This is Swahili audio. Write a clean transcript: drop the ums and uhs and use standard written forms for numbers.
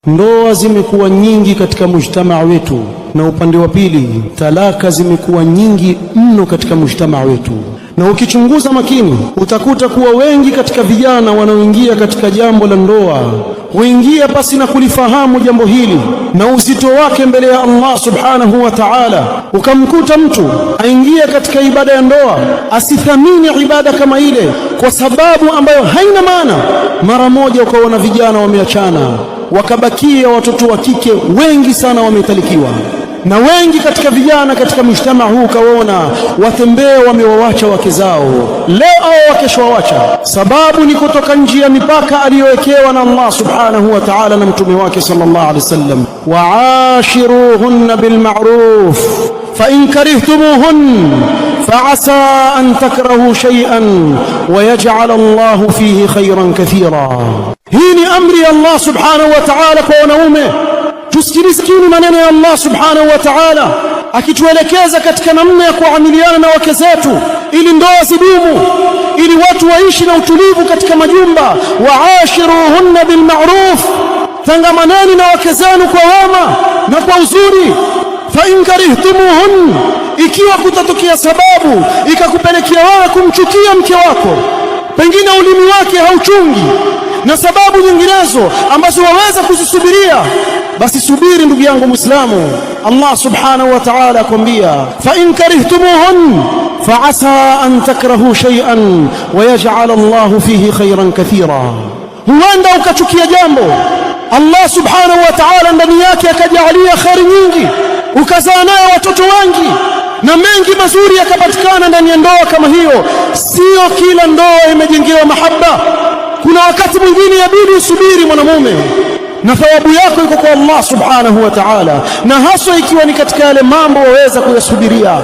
Ndoa zimekuwa nyingi katika mujtamaa wetu, na upande wa pili talaka zimekuwa nyingi mno katika mujtamaa wetu. Na ukichunguza makini utakuta kuwa wengi katika vijana wanaoingia katika jambo la ndoa huingia pasi na kulifahamu jambo hili na uzito wake mbele ya Allah subhanahu wa ta'ala. Ukamkuta mtu aingia katika ibada ya ndoa asithamini ibada kama ile kwa sababu ambayo haina maana. Mara moja ukaona vijana wameachana, wakabakia watoto wa kike wengi sana wametalikiwa. Na wengi katika vijana katika mshtama huu kaona watembea wamewawacha wake zao leo au wakesho wawacha. Sababu ni kutoka nje ya mipaka aliyowekewa na Allah subhanahu wa ta'ala na mtume wake sallallahu alaihi wasallam. Wa'ashiruhunna bil ma'ruf fa in karihtumuhun fa'asa an takrahu shay'an wa yaj'al Allah fihi khayran kathira. Hii ni amri ya Allah subhanahu wa ta'ala kwa wanaume. Tusikilizeni maneno ya Allah subhanahu wa ta'ala akituelekeza katika namna ya kuamiliana na wake zetu ili ndoa zidumu, ili watu waishi na utulivu katika majumba. Waashiruhunna bil ma'ruf, tangamaneni na wake zenu kwa wema na kwa uzuri. Fa in karihtumuhun, ikiwa kutatokea sababu ikakupelekea wewe kumchukia mke wako, pengine ulimi wake hauchungi na sababu nyinginezo ambazo waweza kuzisubiria, basi subiri ndugu yangu Muislamu. Allah subhanahu wa ta'ala akwambia fa in karihtumuhun fa'asa an takrahu shay'an wa yaj'al Allah fihi khayran kathira. Huenda ukachukia jambo Allah subhanahu wa ta'ala ndani yake akajalia khairi nyingi, ukazaa naye watoto wengi na mengi mazuri yakapatikana ndani ya ndoa kama hiyo. Sio kila ndoa imejengewa mahaba. Kuna wakati mwingine yabidi usubiri mwanamume na thawabu yako iko kwa Allah subhanahu wa ta'ala, na haswa ikiwa ni katika yale mambo waweza kuyasubiria.